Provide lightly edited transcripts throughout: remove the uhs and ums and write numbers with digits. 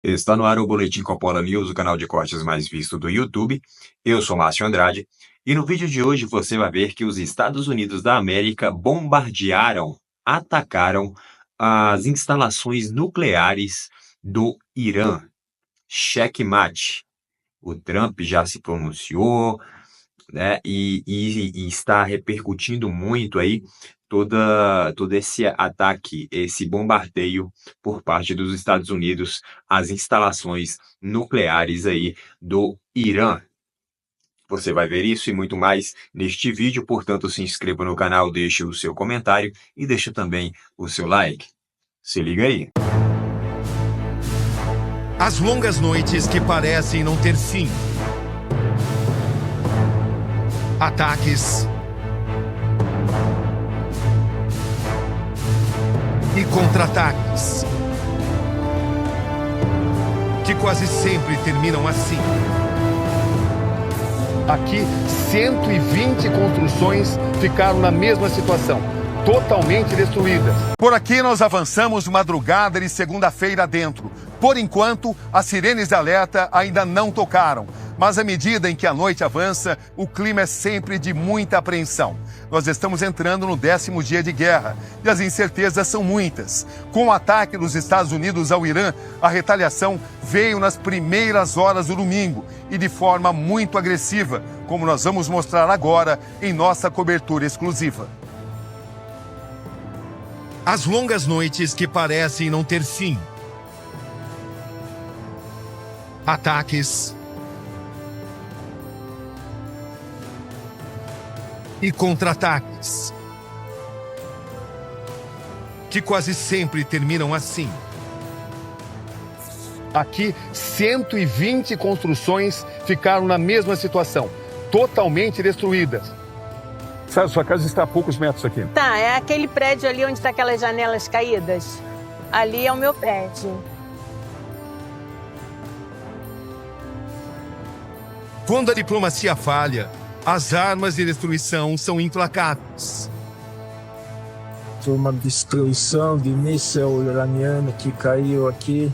Está no ar o Boletim Coppola News, o canal de cortes mais visto do YouTube. Eu sou Márcio Andrade e no vídeo de hoje você vai ver que os Estados Unidos da América atacaram as instalações nucleares do Irã. Checkmate. O Trump já se pronunciou, né, e está repercutindo muito aí todo esse ataque, esse bombardeio por parte dos Estados Unidos às instalações nucleares aí do Irã. Você vai ver isso e muito mais neste vídeo, portanto se inscreva no canal, deixe o seu comentário e deixe também o seu like. Se liga aí. As longas noites que parecem não ter fim. Ataques e contra-ataques, que quase sempre terminam assim. Aqui, 120 construções ficaram na mesma situação, totalmente destruídas. Por aqui nós avançamos madrugada de segunda-feira dentro. Por enquanto, as sirenes de alerta ainda não tocaram. Mas à medida em que a noite avança, o clima é sempre de muita apreensão. Nós estamos entrando no 10º dia de guerra e as incertezas são muitas. Com o ataque dos Estados Unidos ao Irã, a retaliação veio nas primeiras horas do domingo e de forma muito agressiva, como nós vamos mostrar agora em nossa cobertura exclusiva. As longas noites que parecem não ter fim. Ataques e contra-ataques, que quase sempre terminam assim. Aqui, 120 construções ficaram na mesma situação, totalmente destruídas. Sua casa está a poucos metros aqui. Tá, é aquele prédio ali onde está aquelas janelas caídas. Ali é o meu prédio. Quando a diplomacia falha, as armas de destruição são implacáveis. Foi uma destruição de míssil iraniano que caiu aqui,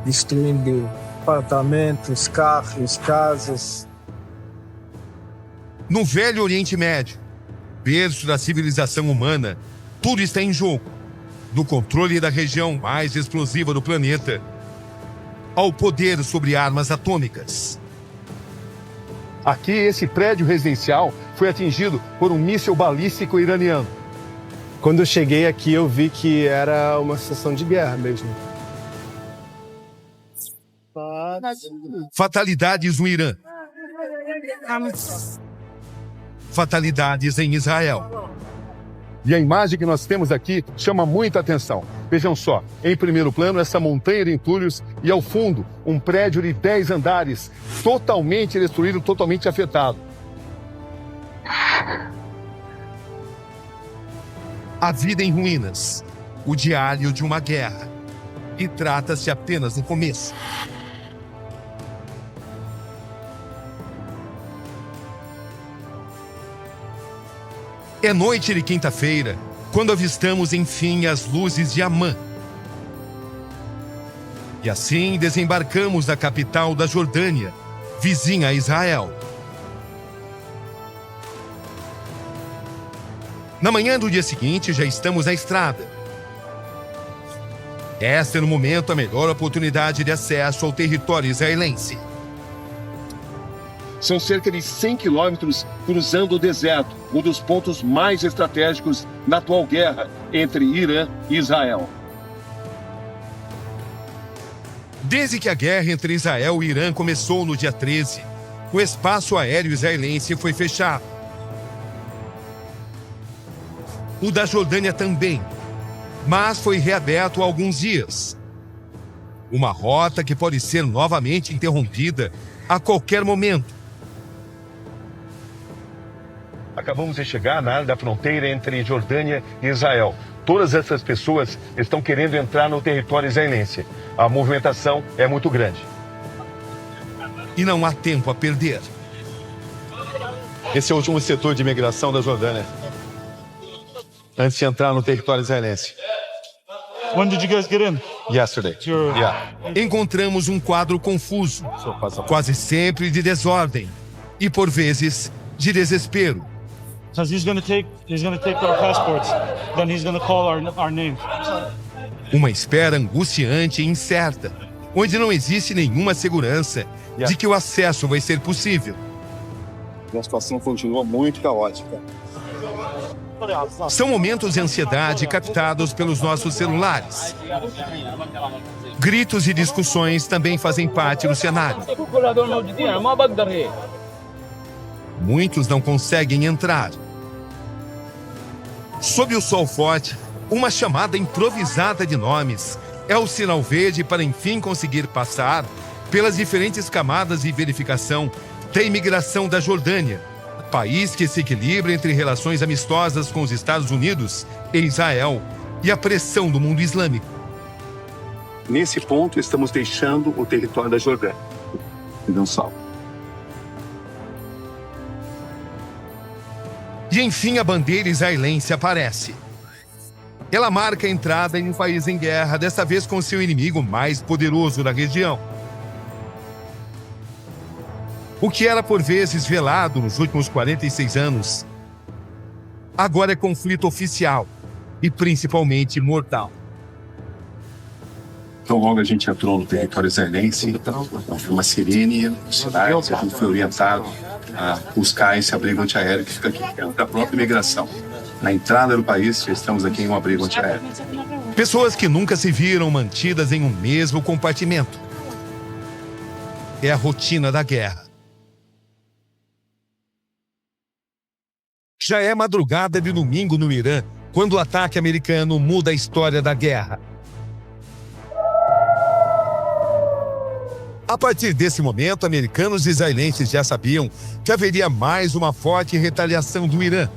destruindo apartamentos, carros, casas. No Velho Oriente Médio, berço da civilização humana, tudo está em jogo. Do controle da região mais explosiva do planeta, ao poder sobre armas atômicas. Aqui, esse prédio residencial foi atingido por um míssil balístico iraniano. Quando eu cheguei aqui, eu vi que era uma situação de guerra mesmo. Fatalidades no Irã. Fatalidades em Israel. E a imagem que nós temos aqui chama muita atenção. Vejam só, em primeiro plano, essa montanha de entulhos e ao fundo, um prédio de 10 andares, totalmente destruído, totalmente afetado. A vida em ruínas, o diário de uma guerra. E trata-se apenas do começo. É noite de quinta-feira, quando avistamos enfim as luzes de Amã. E assim desembarcamos da capital da Jordânia, vizinha a Israel. Na manhã do dia seguinte, já estamos na estrada. Esta é, no momento, a melhor oportunidade de acesso ao território israelense. São cerca de 100 quilômetros cruzando o deserto, um dos pontos mais estratégicos na atual guerra entre Irã e Israel. Desde que a guerra entre Israel e Irã começou no dia 13, o espaço aéreo israelense foi fechado. O da Jordânia também, mas foi reaberto há alguns dias. Uma rota que pode ser novamente interrompida a qualquer momento. Acabamos de chegar na área da fronteira entre Jordânia e Israel. Todas essas pessoas estão querendo entrar no território israelense. A movimentação é muito grande. E não há tempo a perder. Esse é o último setor de imigração da Jordânia, antes de entrar no território israelense. When did you guys get in? yesterday. Yeah. Encontramos um quadro confuso, quase sempre de desordem e, por vezes, de desespero. Because he's gonna take our passports, then he's gonna call our names. Uma espera angustiante e incerta, onde não existe nenhuma segurança de que o acesso vai ser possível. A situação continua muito caótica. São momentos de ansiedade captados pelos nossos celulares. Gritos e discussões também fazem parte do cenário. Muitos não conseguem entrar. Sob o sol forte, uma chamada improvisada de nomes é o sinal verde para enfim conseguir passar pelas diferentes camadas de verificação da imigração da Jordânia, país que se equilibra entre relações amistosas com os Estados Unidos e Israel e a pressão do mundo islâmico. Nesse ponto, estamos deixando o território da Jordânia. E não só. E enfim a bandeira israelense aparece. Ela marca a entrada em um país em guerra, desta vez com seu inimigo mais poderoso da região. O que era por vezes velado nos últimos 46 anos, agora é conflito oficial e principalmente mortal. Então, logo a gente entrou no território israelense, uma sirene, a gente foi orientado a buscar esse abrigo antiaéreo que fica aqui, da própria imigração. Na entrada do país, estamos aqui em um abrigo antiaéreo. Pessoas que nunca se viram mantidas em um mesmo compartimento. É a rotina da guerra. Já é madrugada de domingo no Irã, quando o ataque americano muda a história da guerra. A partir desse momento, americanos e israelenses já sabiam que haveria mais uma forte retaliação do Irã.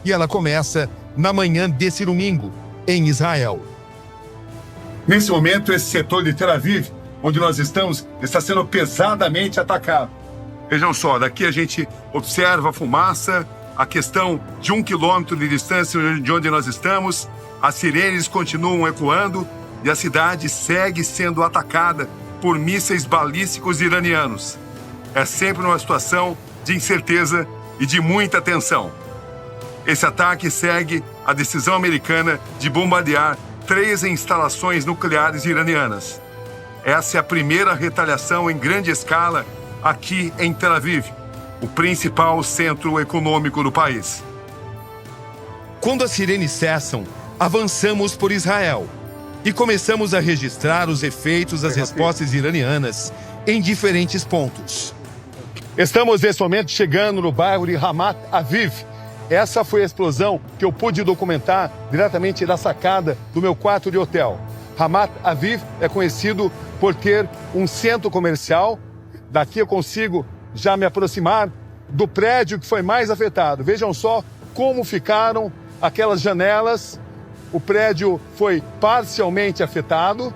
E ela começa na manhã desse domingo, em Israel. Nesse momento, esse setor de Tel Aviv, onde nós estamos, está sendo pesadamente atacado. Vejam só, daqui a gente observa a fumaça, a questão de 1 quilômetro de distância de onde nós estamos, as sirenes continuam ecoando e a cidade segue sendo atacada por mísseis balísticos iranianos. É sempre uma situação de incerteza e de muita tensão. Esse ataque segue a decisão americana de bombardear 3 instalações nucleares iranianas. Essa é a primeira retaliação em grande escala aqui em Tel Aviv, o principal centro econômico do país. Quando as sirenes cessam, avançamos por Israel e começamos a registrar os efeitos das respostas iranianas em diferentes pontos. Estamos nesse momento chegando no bairro de Ramat Aviv. Essa foi a explosão que eu pude documentar diretamente da sacada do meu quarto de hotel. Ramat Aviv é conhecido por ter um centro comercial. Daqui eu consigo já me aproximar do prédio que foi mais afetado. Vejam só como ficaram aquelas janelas. O prédio foi parcialmente afetado.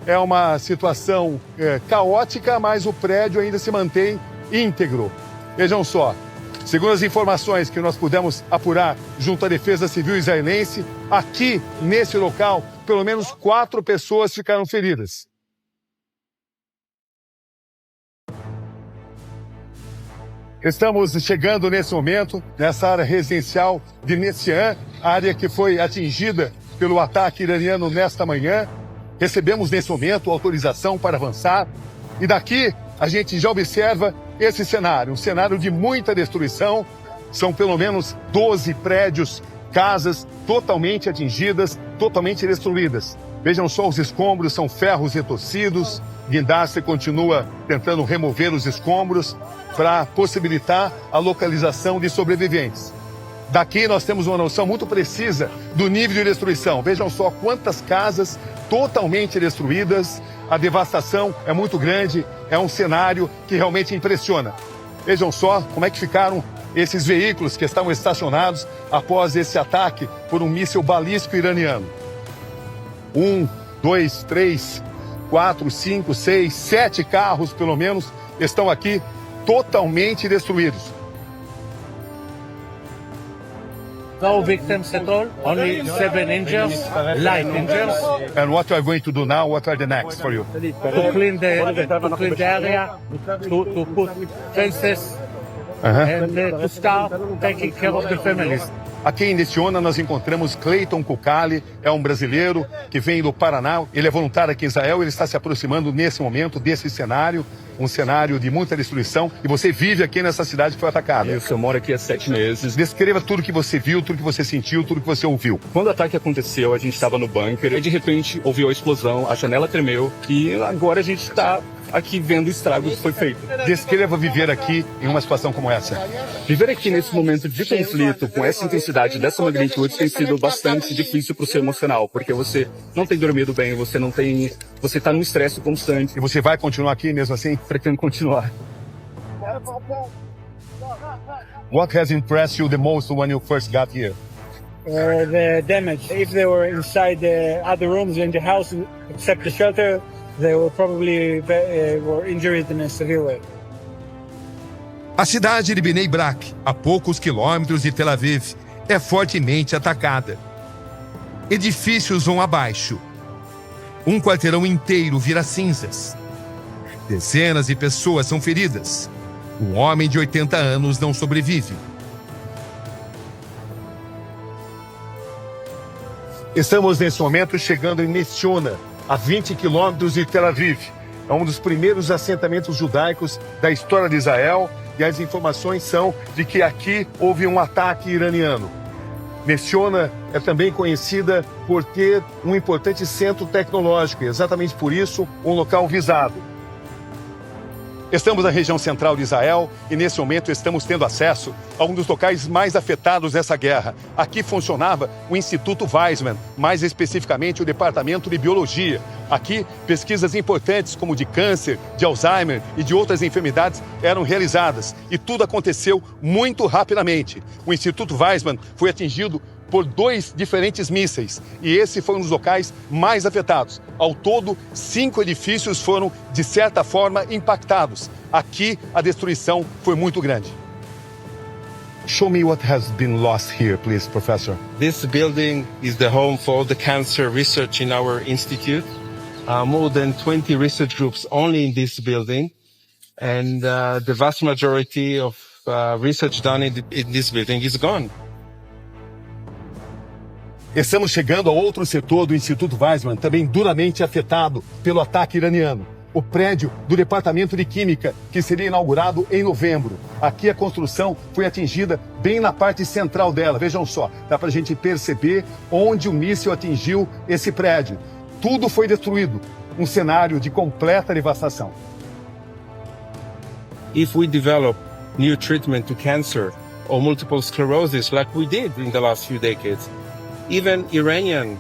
É uma situação caótica, mas o prédio ainda se mantém íntegro. Vejam só, segundo as informações que nós pudemos apurar junto à Defesa Civil israelense, aqui nesse local, pelo menos 4 pessoas ficaram feridas. Estamos chegando nesse momento nessa área residencial de Nessian, área que foi atingida pelo ataque iraniano nesta manhã. Recebemos nesse momento autorização para avançar e daqui a gente já observa esse cenário, um cenário de muita destruição. São pelo menos 12 prédios, casas totalmente atingidas, totalmente destruídas. Vejam só os escombros, são ferros retorcidos. Guindaste continua tentando remover os escombros para possibilitar a localização de sobreviventes. Daqui nós temos uma noção muito precisa do nível de destruição. Vejam só quantas casas totalmente destruídas. A devastação é muito grande, é um cenário que realmente impressiona. Vejam só como é que ficaram esses veículos que estavam estacionados após esse ataque por um míssil balístico iraniano. 1, 2, 3, 4, 5, 6, 7 carros, pelo menos, estão aqui totalmente destruídos. No victims at all. Only 7 injuries, light injuries. And what are you going to do now? What are the next for you? To clean the area, to put fences, and to start taking care of the families. Aqui em Nessiona nós encontramos Cleiton Cucali, é um brasileiro que vem do Paraná, ele é voluntário aqui em Israel, ele está se aproximando nesse momento desse cenário, um cenário de muita destruição, e você vive aqui nessa cidade que foi atacada. Isso, eu moro aqui há 7 meses. Descreva tudo que você viu, tudo que você sentiu, tudo que você ouviu. Quando o ataque aconteceu, a gente estava no bunker e de repente ouviu a explosão, a janela tremeu e agora a gente está aqui vendo o estrago que foi feito. Descreva viver aqui em uma situação como essa. Viver aqui nesse momento de conflito, com essa intensidade, dessa magnitude, tem sido bastante difícil para o seu emocional, porque você não tem dormido bem, você está num estresse constante. E você vai continuar aqui mesmo assim? Pretendo continuar. What has impressed you the most when you first got here? The damage. If they were inside the other rooms in the house, except the shelter, they were probably were injured in a severe way. A cidade de Bnei Brak, a poucos quilômetros de Tel Aviv, é fortemente atacada. Edifícios vão abaixo. Um quarteirão inteiro vira cinzas. Dezenas de pessoas são feridas. Um homem de 80 anos não sobrevive. Estamos nesse momento chegando em Nessiona, a 20 quilômetros de Tel Aviv. É um dos primeiros assentamentos judaicos da história de Israel e as informações são de que aqui houve um ataque iraniano. Nessiona é também conhecida por ter um importante centro tecnológico, e exatamente por isso, um local visado. Estamos na região central de Israel e, nesse momento, estamos tendo acesso a um dos locais mais afetados dessa guerra. Aqui funcionava o Instituto Weizmann, mais especificamente o Departamento de Biologia. Aqui, pesquisas importantes como de câncer, de Alzheimer e de outras enfermidades eram realizadas. E tudo aconteceu muito rapidamente. O Instituto Weizmann foi atingido por 2 diferentes mísseis, e esse foi um dos locais mais afetados. Ao todo, 5 edifícios foram, de certa forma, impactados. Aqui, a destruição foi muito grande. Show me what has been lost here, please, Professor. This building is the home for all the cancer research in our institute. More than 20 research groups only in this building, and the vast majority of research done in this building is gone. Estamos chegando a outro setor do Instituto Weizmann, também duramente afetado pelo ataque iraniano. O prédio do Departamento de Química, que seria inaugurado em novembro. Aqui a construção foi atingida bem na parte central dela. Vejam só, dá para a gente perceber onde o míssil atingiu esse prédio. Tudo foi destruído. Um cenário de completa devastação. If we develop new treatment to cancer or multiple sclerosis like we did in the last few decades, even Iranians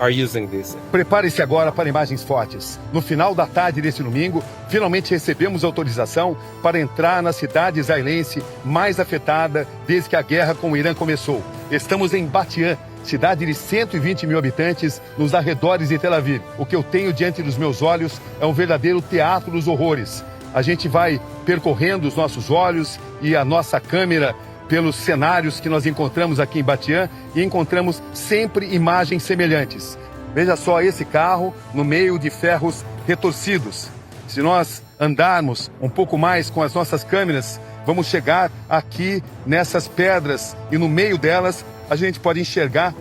are using this. Prepare-se agora para imagens fortes. No final da tarde deste domingo, finalmente recebemos autorização para entrar na cidade israelense mais afetada desde que a guerra com o Irã começou. Estamos em Bat-Yam, cidade de 120 mil habitantes nos arredores de Tel Aviv. O que eu tenho diante dos meus olhos é um verdadeiro teatro dos horrores. A gente vai percorrendo os nossos olhos e a nossa câmera pelos cenários que nós encontramos aqui em Bat-Yam e encontramos sempre imagens semelhantes. Veja só esse carro no meio de ferros retorcidos. Se nós andarmos um pouco mais com as nossas câmeras, vamos chegar aqui nessas pedras e no meio delas a gente pode enxergar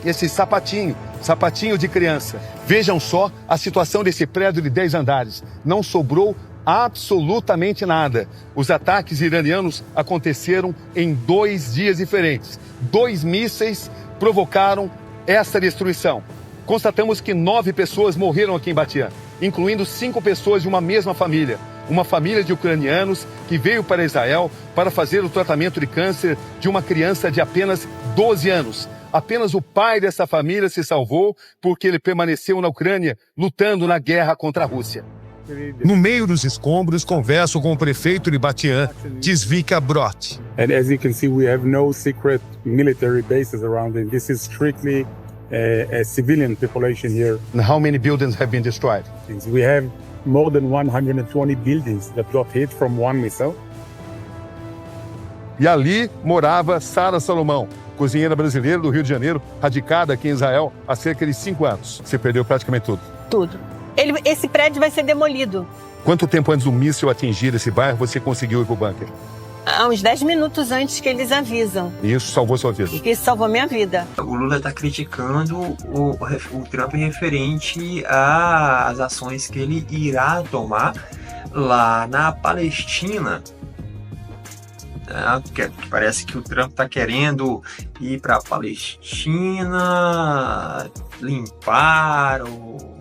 esse sapatinho de criança. Vejam só a situação desse prédio de 10 andares. Não sobrou absolutamente nada. Os ataques iranianos aconteceram em 2 dias diferentes. 2 mísseis provocaram essa destruição. Constatamos que 9 pessoas morreram aqui em Bat-Yam, incluindo 5 pessoas de uma mesma família. Uma família de ucranianos que veio para Israel para fazer o tratamento de câncer de uma criança de apenas 12 anos. Apenas o pai dessa família se salvou porque ele permaneceu na Ucrânia lutando na guerra contra a Rússia. No meio dos escombros, converso com o prefeito de Bat-Yam, Tzvika Brot. And as you can see, we have no secret military bases around it. This is strictly a civilian population here. And how many buildings have been destroyed? We have more than 120 buildings that got hit from one missile. E ali morava Sara Salomão, cozinheira brasileira do Rio de Janeiro, radicada aqui em Israel há cerca de 5 anos. Você perdeu praticamente tudo. Tudo. Esse prédio vai ser demolido. Quanto tempo antes do míssil atingir esse bairro você conseguiu ir pro bunker? Há uns 10 minutos antes que eles avisam. E isso salvou sua vida? Isso salvou minha vida. O Lula está criticando o Trump referente às ações que ele irá tomar lá na Palestina. Que parece que o Trump está querendo ir para a Palestina, limpar o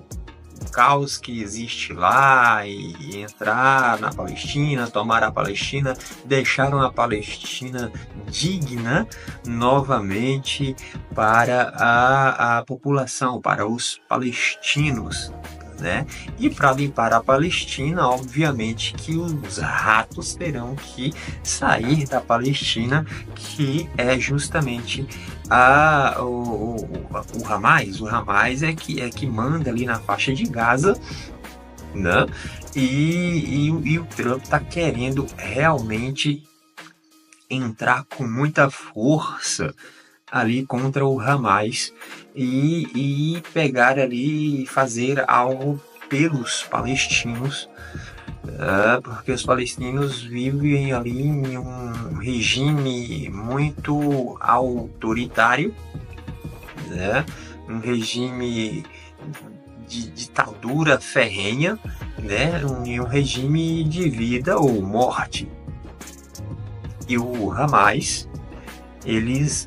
caos que existe lá e entrar na Palestina, tomar a Palestina, deixar uma Palestina digna novamente para a população, para os palestinos. Né? E para limpar a Palestina, obviamente que os ratos terão que sair da Palestina, que é justamente o Hamas. O Hamas é que manda ali na faixa de Gaza, né? E o Trump está querendo realmente entrar com muita força ali contra o Hamas e pegar ali e fazer algo pelos palestinos, porque os palestinos vivem ali em um regime muito autoritário, né? Um regime de ditadura ferrenha, né? Um regime de vida ou morte. E o Hamas, eles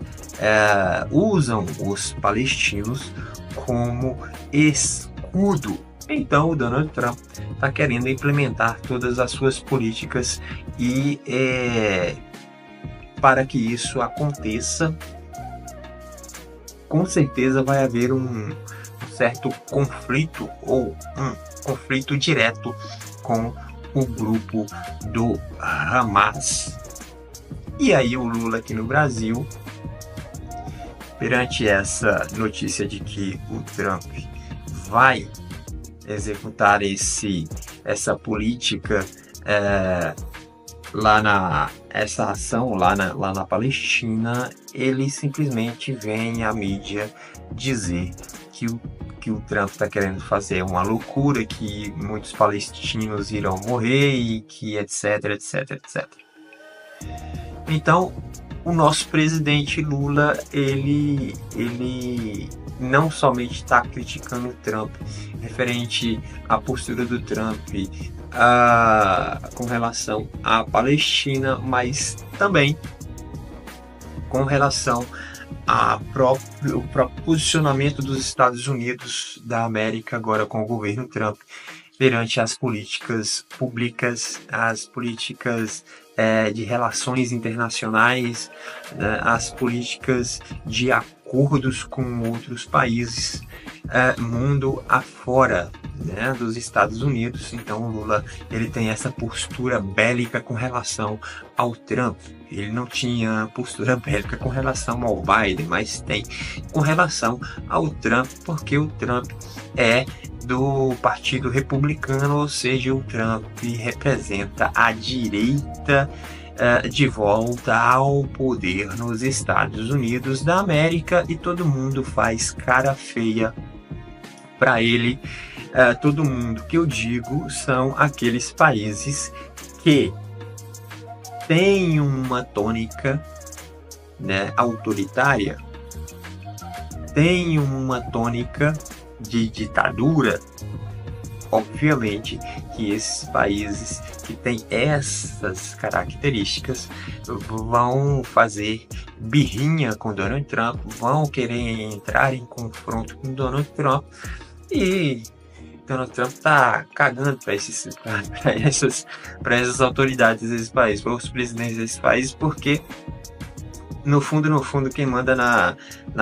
usam os palestinos como escudo. Então o Donald Trump está querendo implementar todas as suas políticas e para que isso aconteça, com certeza vai haver um certo conflito ou um conflito direto com o grupo do Hamas. E aí o Lula aqui no Brasil, perante essa notícia de que o Trump vai executar essa política essa ação lá na Palestina, ele simplesmente vem à mídia dizer que o Trump está querendo fazer uma loucura, que muitos palestinos irão morrer e que etc, etc, etc. Então, o nosso presidente Lula, ele não somente está criticando o Trump, referente à postura do Trump com relação à Palestina, mas também com relação ao próprio posicionamento dos Estados Unidos da América agora com o governo Trump perante as políticas públicas, as políticas de relações internacionais, as políticas de acordos com outros países, mundo afora, né, dos Estados Unidos. Então o Lula, ele tem essa postura bélica com relação ao Trump. Ele não tinha postura bélica com relação ao Biden, mas tem com relação ao Trump, porque o Trump é do Partido Republicano, ou seja, o Trump representa a direita de volta ao poder nos Estados Unidos da América, e todo mundo faz cara feia para ele. Todo mundo que eu digo são aqueles países que têm uma tônica, né, autoritária, têm uma tônica de ditadura. Obviamente que esses países que têm essas características vão fazer birrinha com Donald Trump, vão querer entrar em confronto com Donald Trump, e Donald Trump tá cagando para essas autoridades desses países, para os presidentes desses países, porque no fundo, quem manda na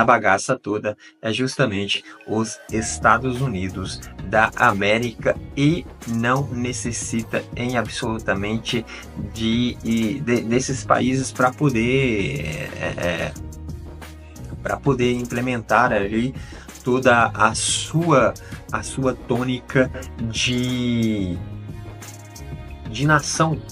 bagaça toda é justamente os Estados Unidos da América, e não necessita em absolutamente desses países para poder implementar ali toda a sua tônica de nação,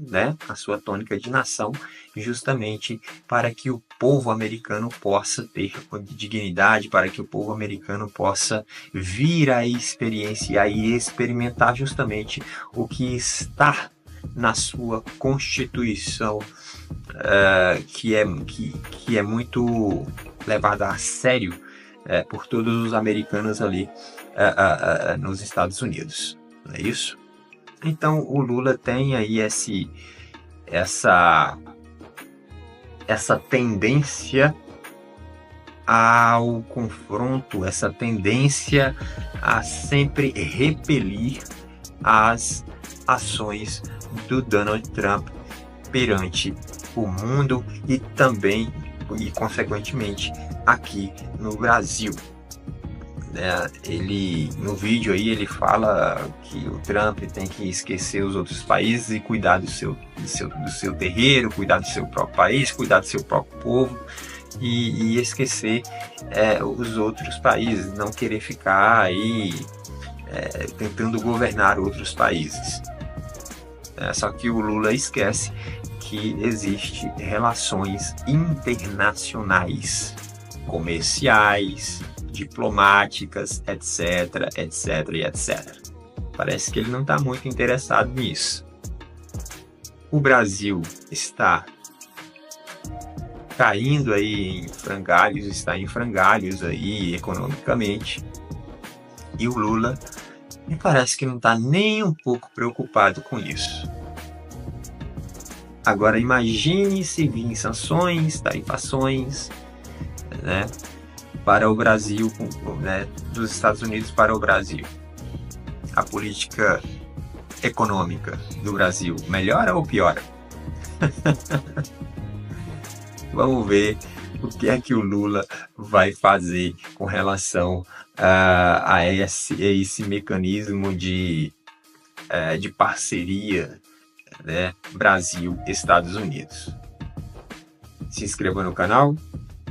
né? A sua tônica de nação, justamente para que o povo americano possa ter dignidade, para que o povo americano possa vir a experienciar e experimentar justamente o que está na sua Constituição, que é muito levada a sério por todos os americanos ali nos Estados Unidos, não é isso? Então o Lula tem aí essa tendência ao confronto, essa tendência a sempre repelir as ações do Donald Trump perante o mundo e também, e consequentemente, aqui no Brasil. Ele, no vídeo aí, ele fala que o Trump tem que esquecer os outros países e cuidar do seu terreiro, cuidar do seu próprio país, cuidar do seu próprio povo e esquecer os outros países, não querer ficar aí tentando governar outros países. Só que o Lula esquece que existem relações internacionais, comerciais, diplomáticas, etc, etc e etc. Parece que ele não está muito interessado nisso. O Brasil está caindo aí em frangalhos, está em frangalhos aí economicamente, e o Lula me parece que não está nem um pouco preocupado com isso. Agora imagine se vir sanções, tarifações, né, para o Brasil, né, dos Estados Unidos para o Brasil. A política econômica do Brasil melhora ou piora? Vamos ver o que é que o Lula vai fazer com relação a esse mecanismo de parceria, né, Brasil-Estados Unidos. Se inscreva no canal,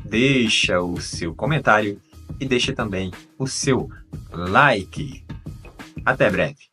deixa o seu comentário e deixa também o seu like. Até breve.